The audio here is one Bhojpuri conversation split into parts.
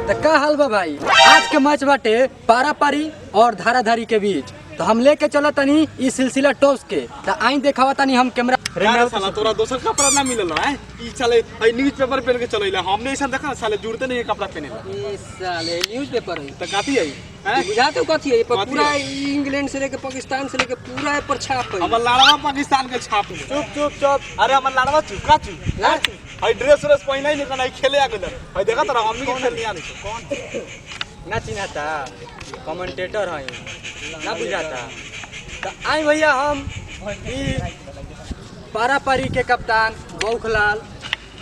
तो का हाल बा भाई। आज के मैच बाटे पारापारी और धाराधारी के बीच, तो हम लेके चला तनी इस सिलसिला टॉस के। तो आई देखावा तनी हम कैमरा। अरे साला तोरा दोसर कपड़ा ना मिलल है ई साले ई न्यूज़पेपर पहन के चलैला हमने ऐसा देखा साले जुड़ते नहीं कपड़ा पहनेला ये साले न्यूज़पेपर है तो काती है हैं बुझाते कथी है पर पूरा इंग्लैंड से लेके पाकिस्तान से लेके पूरा पर छाप है। हमर लाड़वा पाकिस्तान के छाप चुप चुप चुप अरे हमर लाड़वा चुप हई ड्रेस व्रेस पहिना ही निकल आई खेले आ गेल हई देखा तोरा हमनी के खेल नहीं आनी कौन ना चिन्हता कमेंटेटर है ना बुझाता। तो आई भैया हम पारापारी के कप्तान बौखलाल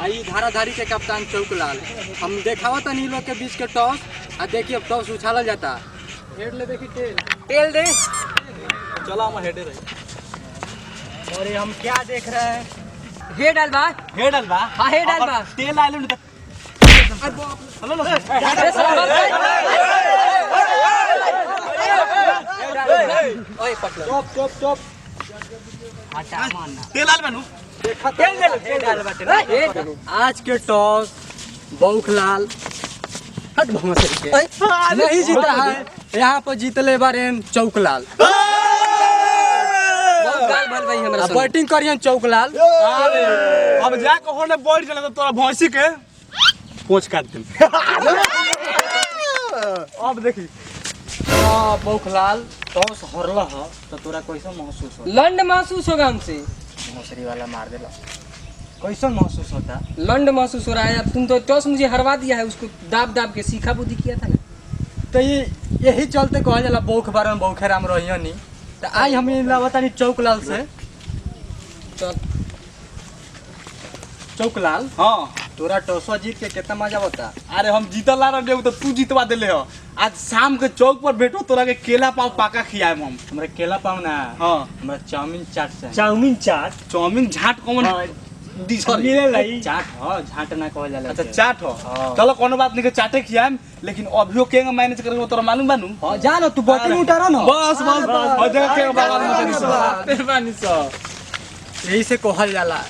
आई धाराधारी के कप्तान चौकलाल हम देखावा तनी लोग के बीच के टॉस। आ देखिए अब टॉस उछाला जाता हेड ले देखी टेल दे चला हम हेडे रही और ये हम क्या देख रहे हैं हेड डालबा हाँ हेड डालबा तेल आइलो न हेलो ओए पटलो चुप हटा मारना तेल आइल बनू आज के टॉस बौखलाल हट भौंसे के नहीं जीता है। यहाँ पर जीतले बारेन चौकलाल बैटिंग करियन चौकलाल। अब जा के होने बैठ चला तो तोरा भैंसी के पोंछ काट दे अब देखी बौखलाल टॉस हरला ह तो तोरा कैसा महसूस हो? लंड महसूस होगा हमसे। मौसरी वाला मार देला कैसा महसूस होता? लंड महसूस हो रहा है। अब तुम तो टॉस मुझे हरवा दिया है, उसको दाब दाब के सीखा बुद्धि किया था ना। तो ये यही चलते कहा जाला बौख बारन बौखे राम रहियो नी। तो आज हम लावतानी चौकलाल से। चल चौकलाल हां तोरा टॉसवा जीत के कितना मजा होता? अरे हम जीतल ला रहे तो तू जीतवा देले हो। आज शाम के चौक पर बैठो तोरा के केला पाव पाका खियाएम हम। हमरा केला पाव ना हां हमरा चाउमीन चाट से चाउमीन झाट कौन मिले लाई चाट ह झाट ना कहल जाला। अच्छा चाट हो चलो कोनो बात नहीं के चाटे खियाएम लेकिन अभियो केंगे मैनेज करे तोरा मालूम बानू। हां जा ना तू बैटिंग उतारा ना बस हो जा के बाबा मेहरबानी सो यही से कहल जाला।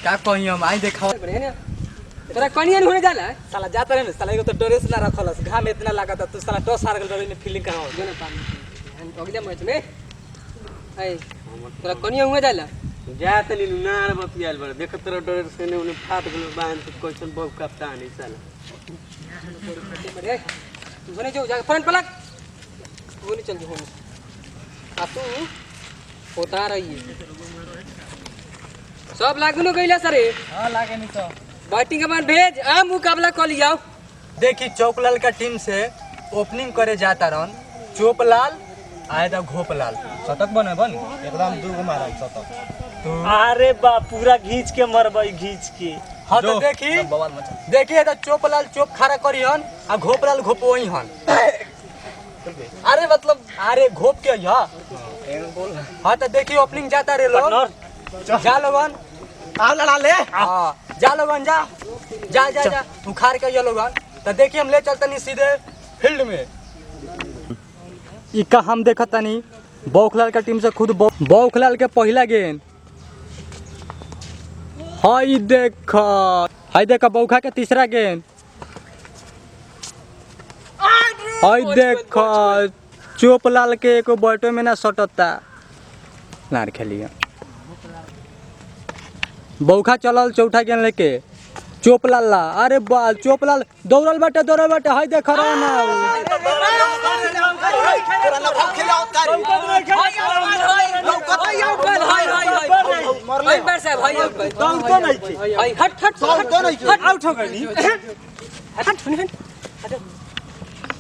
का कही हम आई देखाओ तेरा कनियन होने जाला है। साला जाता रहे ना साला एगो तो ड्रेस ना रखलस घाम इतना लागता तू साला टॉस हार गेल रही फीलिंग कहां हो? जो ना पानी अगले मैच में ए तेरा कनियन हुए जाला जा तनी नार बपियाल बड़ देख तोरा डर से ने उन्हें फाट गेल बांध के क्वेश्चन बब कप्तान है साला बढ़िया तू होने जो जा फ्रंट पलक वो नहीं चल जो होने आ तू होता रही है सब लागू न गइला सरे। हां लागे नहीं तो बैटिंग के भेज आ मुकाबला कर लियाओ। देखी चौकलाल का टीम से ओपनिंग करे जाता रन चोपलाल आए था घोपलाल शतक बने बन एकदम दू गो मारा शतक अरे बा पूरा घींच के मरबई घींच के। हां तो देखी बवाल मचा देखिए तो चोपलाल चोप खड़ा करियन आ घोपलाल घोपवई हन। अरे मतलब अरे घोप के या हां तो देखी ओपनिंग जाता रे लोग जा लोगन आ लड़ा ले हां जा लोगन जा जा जा जा उखाड़ के ये लोगन। तो देखिए हम ले चलते नहीं सीधे फील्ड में। इका हम देखत तनी बौखलाल का टीम से खुद बौखलाल के पहला गेंद हाय देख बौखा के तीसरा गेंद हाय देख चोपलाल के एको बैटो में ना सटता नार खेलिया बौखा चलल चौथा गेंद लेके चोपलाल ला अरे बाल चोपलाल दौड़ल बाटे हाय देख रहा ना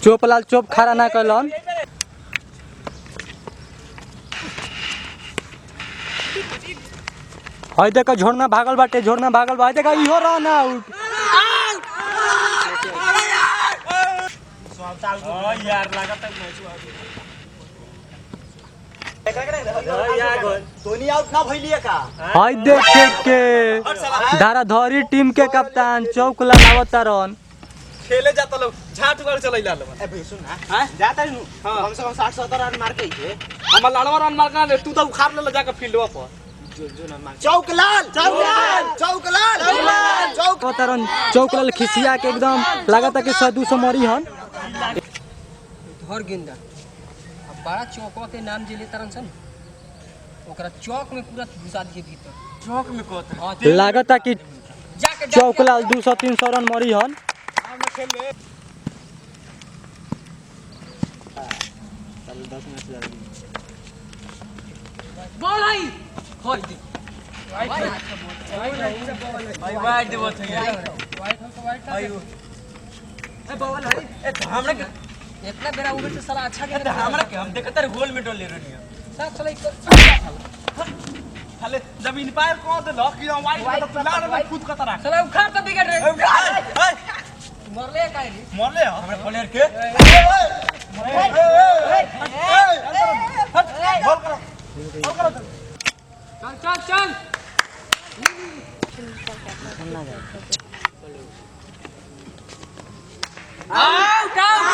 चोपलाल चोप खड़ा ना कलन हाय देखा झोरना भागल बाटे हाय देखा इहो रन आउट यार लागत है हाय देखे के धाराधारी टीम के कप्तान चौकलाल आवता रन खेले जाता लोग झाट उगाड़ चलैला लोग ए भाई सुन ना जाता नु कम से कम 60 70 रन मार के ही हमर लड़वा रन मार का तू तो उखाड़ ले जाके फील्डवा पर चौकलाल तरन चौकलाल खिसिया के एकदम लागता कि 100-200 मरी हन। धर गेंदा अब बड़ा चौकवा के नाम जे ले तरन सन ओकरा चौक में पूरा घुसा दिए भीतर। चौक में कहत हाँ लागता कि जाके चौकलाल 200-300 रन मरी हन। बॉल आई होय दी भाई वाइट देबो थे आयो ए बॉल है ए हमरा के इतना बेरा उबे से साला अच्छा ए हमरा के हम देखत गोल में डोल ले रहनी है साथ साला खाले जमीन पार को दे लक या वाइट लाल में खुद का तरह साला उखाड़ तो बिगड़ रहे मरले काहे रे मरले हमरा प्लेयर के चल चल चल आउट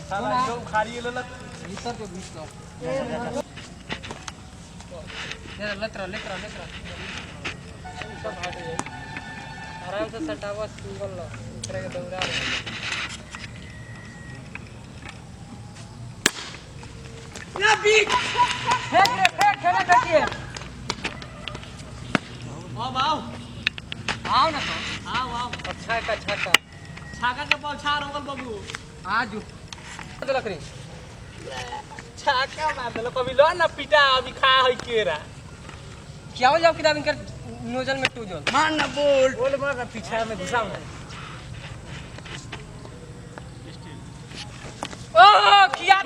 साला जो खारी लेलक भीतर के भीतर ये लेतरा सब हट गए आराम से सटावा सिंगल लो उतरे के दौड़ा ना बीट फेंक खेला फेंकिए आओ ना तो आओ अच्छा का छक्का छाका के बॉल छार होगल बाबू आज तो लकड़ी छाका मार देलो कभी लो ना पिटा अभी खा है केरा क्या हो जाओ किताब इनकर नोजल में टूजल मार ना बोल बोल मार ना पीछे में घुसाओ ना ओ किया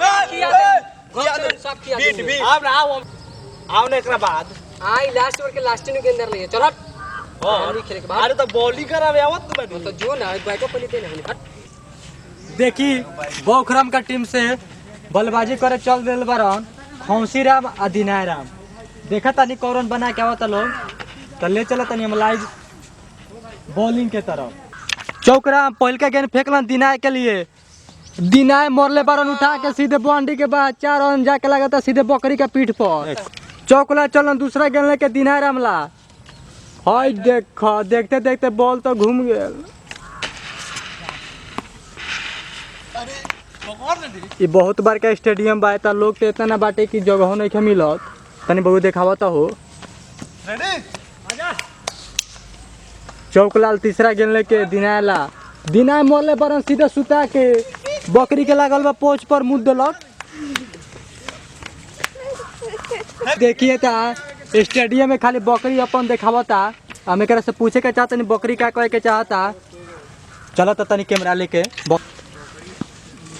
सब किया बीट अब ना आओ ना एकरा बाद आई लास्ट ओवर के लास्ट इन के अंदर ले चल हट हां नहीं खेले के बाद अरे तो बॉलिंग करावे आवत बनी तो जो ना बैटो पे लेते नहीं हट देखी बोखरम का टीम से बल्लेबाजी करे चल दिल बारन खौसी राम आ दिनाय राम। देखा तानी कौरन बना के आवता लोग तो ले चला तानी हम लाइव बॉलिंग के तरफ। चौकराम पहल का गेंद फेंकलन दिनाय के लिए, दिनाय मरले बारन उठा के सीधे बाउंड्री के बाद 4 रन जाके लगाता सीधे बकरी का पीठ पर। चौकला चलन दूसरा गेंद लेके दिनाय रामला हाय देखा देखते देखते बॉल तो घूम गया। ये बहुत बार का स्टेडियम बा ता लोग तो इतना ना बाटे कि जगह नहीं के मिलत तनी बहुत देखावत हो। रेडी आजा चौकलाल तीसरा गेंद लेके दिनायला दिनाय मोले बरन सीधे सुता के बकरी के लागल बा पोच पर मुद देलक। देखिए ता स्टेडियम में खाली बकरी अपन देखावता। हम एकरा से पूछे के चाहतनी बकरी का कहे के चाहता। चलो तो तनी कैमरा लेके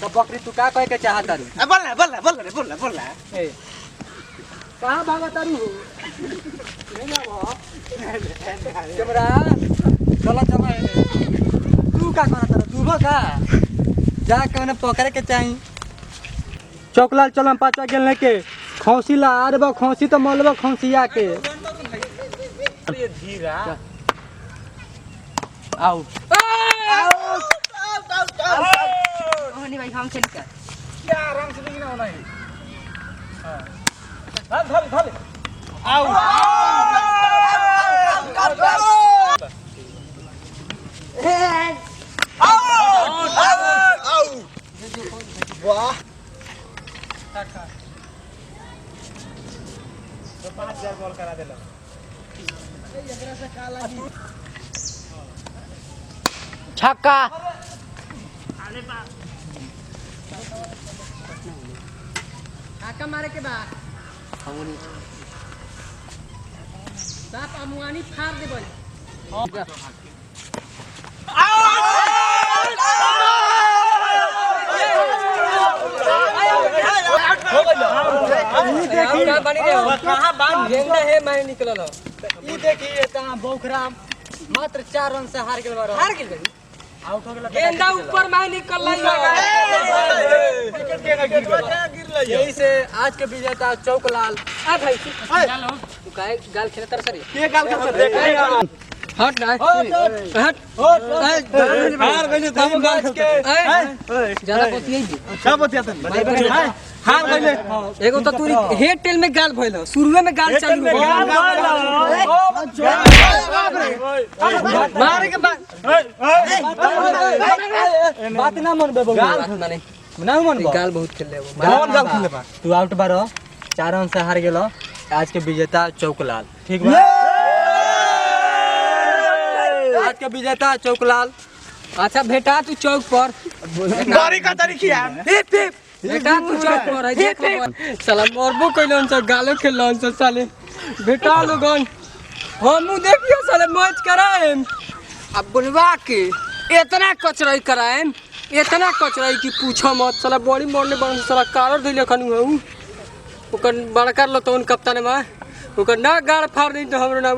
तो बकरी तू का कहे के चाहता रू? बोल ए कहां भागता रू? कैमरा चला चला तू का करता तू का जा के मैंने पकड़े के चाही। चौकलाल चलम पांचवा गेंद लेके खौसी ला अरे बा खौसी तो मलबा खौसिया के ये धीरा आउट। ओहनी भाई हम खेल कर क्या आराम से नहीं होना है हां धल आउट वाह तो 5000 बॉल करा देला छक्का काका मारे के बाद साप अमुआनी फाड़ दे बल कहां बांध गेंदा है मैं निकलल हो ई देखिए ता बोखराम मात्र 4 रन से हार गेल बार। हार गेल भाई आउट हो गेल। गेंदा ऊपर मैं निकल यही से आज के विजेता चौकलाल। आ भाई तू काहे गाल खेले तर सरी के गाल कर देख हट ना हट हार गइले ज्यादा पतियै क्या बतियाते हैं हार गइले एगो तो तू हेड टेल में गाल भइल शुरुए में गाल चालू हो मारे के बाद बात ना मनबे बबुआ गाल माने ना मनबे गाल बहुत खेल ले वो कौन गाल खेले बा तू आउट बारो 4 रन से हार गेलो आज के विजेता चौकलाल ठीक बा आज के विजेता चौकलाल अच्छा बेटा तू चौक पर गाड़ी का तरीका बेटा तू चौक पर है देख साला मरबो कइलन से गालो खेलन से साले बेटा लोगन हमू देखियो साले मैच कराएम अब बुलवा के इतना कचराई कराएम इतना कचराई की पूछो मत साला बड़ी मोड़ने बन साला कार धइले खनु हूं ओकर बड़का लो तोन कप्तान में ओकर ना गाड़ फाड़ दी तो हमरो ना